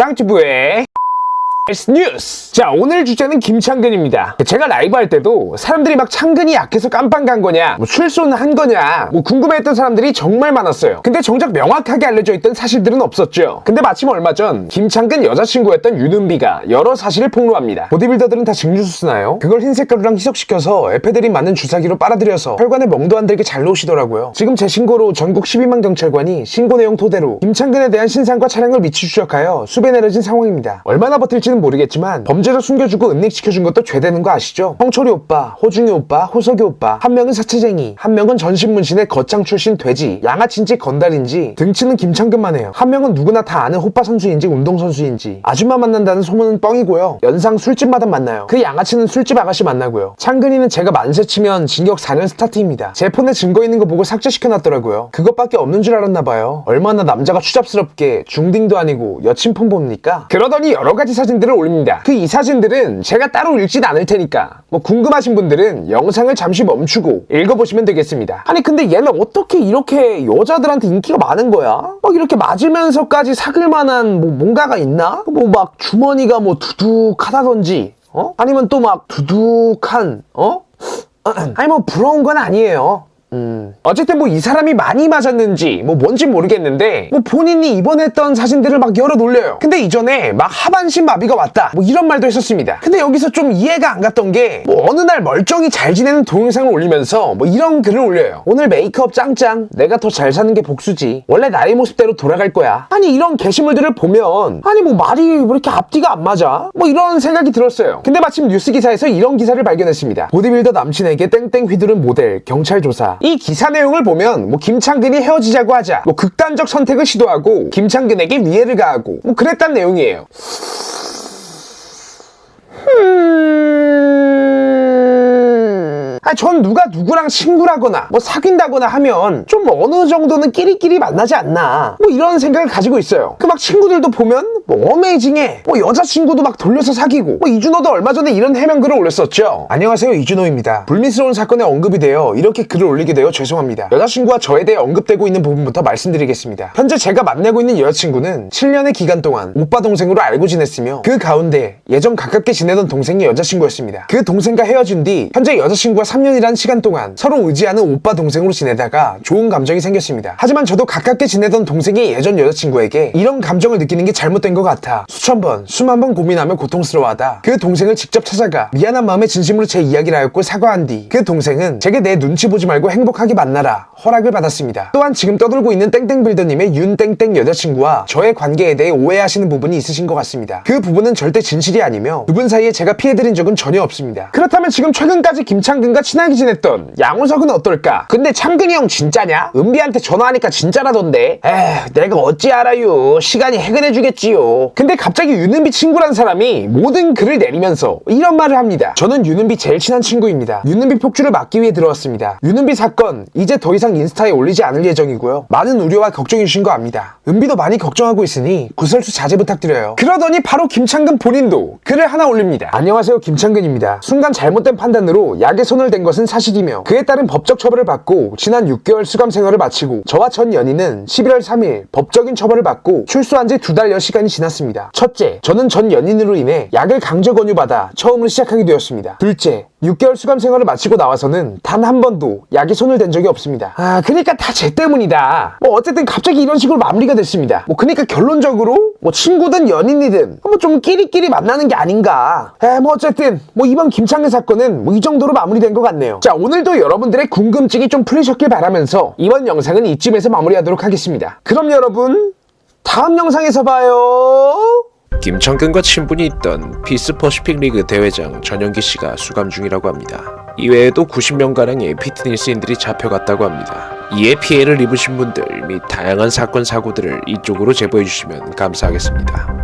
땅튜브의 뉴스! 자, 오늘 주제는 김창근입니다. 제가 라이브 할 때도 사람들이 막 창근이 약해서 깜빵 간 거냐, 출소는 한 거냐, 궁금해했던 사람들이 정말 많았어요. 근데 정작 명확하게 알려져 있던 사실들은 없었죠. 근데 마침 얼마 전 김창근 여자친구였던 윤은비가 여러 사실을 폭로합니다. 보디빌더들은 다 증류수 쓰나요? 그걸 흰색 가루랑 희석시켜서 에페드린 많은 주사기로 빨아들여서 혈관에 멍도 안 들게 잘 놓으시더라고요. 지금 제 신고로 전국 12만 경찰관이 신고 내용 토대로 김창근에 대한 신상과 차량을 미치 추적하여 수배 내려진 상황입니다. 얼마나 버틸지는 모르겠지만 범죄로 숨겨주고 은닉시켜준 것도 죄되는 거 아시죠? 형철이 오빠, 호중이 오빠, 호석이 오빠, 한 명은 사채쟁이, 한 명은 전신문신의 거창 출신 돼지, 양아치인지 건달인지 등치는 김창근만 해요. 한 명은 누구나 다 아는 호빠 선수인지 운동선수인지, 아줌마 만난다는 소문은 뻥이고요. 연상 술집마다 만나요. 그 양아치는 술집 아가씨 만나고요. 창근이는 제가 만세 치면 징역 4년 스타트입니다. 제 폰에 증거 있는 거 보고 삭제시켜놨더라고요. 그것밖에 없는 줄 알았나봐요. 얼마나 남자가 추잡스럽게 중딩도 아니고 여친 폰 봅니까? 그러더니 여러가지 사진들을 올립니다. 그 이 사진들은 제가 따로 읽진 않을 테니까 궁금하신 분들은 영상을 잠시 멈추고 읽어보시면 되겠습니다. 아니 근데 얘는 어떻게 이렇게 여자들한테 인기가 많은 거야? 막 이렇게 맞으면서까지 사귈 만한 뭔가가 있나? 막 주머니가 두둑하다던지 아니면 또 막 두둑한 아니 부러운 건 아니에요. 어쨌든 이 사람이 많이 맞았는지 뭔지 모르겠는데 본인이 입원했던 사진들을 막 열어 놀려요. 근데 이전에 막 하반신 마비가 왔다 이런 말도 했었습니다. 근데 여기서 좀 이해가 안 갔던 게 어느 날 멀쩡히 잘 지내는 동영상을 올리면서 이런 글을 올려요. 오늘 메이크업 짱짱, 내가 더 잘 사는 게 복수지, 원래 나의 모습대로 돌아갈 거야. 아니 이런 게시물들을 보면 아니 말이 왜 이렇게 앞뒤가 안 맞아? 이런 생각이 들었어요. 근데 마침 뉴스 기사에서 이런 기사를 발견했습니다. 보디빌더 남친에게 땡땡 휘두른 모델 경찰 조사. 이 기사 내용을 보면 김창근이 헤어지자고 하자 극단적 선택을 시도하고 김창근에게 위해를 가하고 그랬단 내용이에요. 전 누가 누구랑 친구라거나 사귄다거나 하면 좀 어느 정도는 끼리끼리 만나지 않나 이런 생각을 가지고 있어요. 그 막 친구들도 보면 어메이징해, 여자친구도 막 돌려서 사귀고 이준호도 얼마 전에 이런 해명글을 올렸었죠. 안녕하세요, 이준호입니다. 불미스러운 사건에 언급이 되어 이렇게 글을 올리게 되어 죄송합니다. 여자친구와 저에 대해 언급되고 있는 부분부터 말씀드리겠습니다. 현재 제가 만나고 있는 여자친구는 7년의 기간 동안 오빠 동생으로 알고 지냈으며 그 가운데 예전 가깝게 지내던 동생이 여자친구였습니다. 그 동생과 헤어진 뒤 현재 여자친구와 3년이라는 시간 동안 서로 의지하는 오빠 동생으로 지내다가 좋은 감정이 생겼습니다. 하지만 저도 가깝게 지내던 동생의 예전 여자친구에게 이런 감정을 느끼는 게 잘못된 것 같아 수천 번, 수만 번 고민하며 고통스러워하다 그 동생을 직접 찾아가 미안한 마음에 진심으로 제 이야기를 하였고 사과한 뒤 그 동생은 제게 내 눈치 보지 말고 행복하게 만나라 허락을 받았습니다. 또한 지금 떠들고 있는 땡땡빌더님의 윤땡땡 여자친구와 저의 관계에 대해 오해하시는 부분이 있으신 것 같습니다. 그 부분은 절대 진실이 아니며 두 분 사이에 제가 피해드린 적은 전혀 없습니다. 그렇다면 지금 최근까지 김창근과 친하게 지냈던 양호석은 어떨까? 근데 창근이 형 진짜냐? 은비한테 전화하니까 진짜라던데. 에휴, 내가 어찌 알아요. 시간이 해결해주겠지요. 근데 갑자기 윤은비 친구란 사람이 모든 글을 내리면서 이런 말을 합니다. 저는 윤은비 제일 친한 친구입니다. 윤은비 폭주를 막기 위해 들어왔습니다. 윤은비 사건 이제 더 이상 인스타에 올리지 않을 예정이고요. 많은 우려와 걱정이 주신 거 압니다. 은비도 많이 걱정하고 있으니 구설수 자제 부탁드려요. 그러더니 바로 김창근 본인도 글을 하나 올립니다. 안녕하세요, 김창근입니다. 순간 잘못된 판단으로 약에 손을 댄 것은 사실이며 그에 따른 법적 처벌을 받고 지난 6개월 수감 생활을 마치고 저와 전 연인은 11월 3일 법적인 처벌을 받고 출소한 지 2달여 시간이 지났습니다. 첫째, 저는 전 연인으로 인해 약을 강제 권유받아 처음으로 시작하게 되었습니다. 둘째, 6개월 수감 생활을 마치고 나와서는 단 한 번도 약에 손을 댄 적이 없습니다. 그러니까 다 제 때문이다. 어쨌든 갑자기 이런 식으로 마무리가 됐습니다. 그러니까 결론적으로 친구든 연인이든 좀 끼리끼리 만나는 게 아닌가. 어쨌든 이번 김창근 사건은 이 정도로 마무리된 것 같네요. 자, 오늘도 여러분들의 궁금증이 좀 풀리셨길 바라면서 이번 영상은 이쯤에서 마무리하도록 하겠습니다. 그럼 여러분, 다음 영상에서 봐요. 김창근과 친분이 있던 피스퍼시픽 리그 대회장 전영기 씨가 수감 중이라고 합니다. 이외에도 90명가량의 피트니스인들이 잡혀갔다고 합니다. 이에 피해를 입으신 분들 및 다양한 사건 사고들을 이쪽으로 제보해 주시면 감사하겠습니다.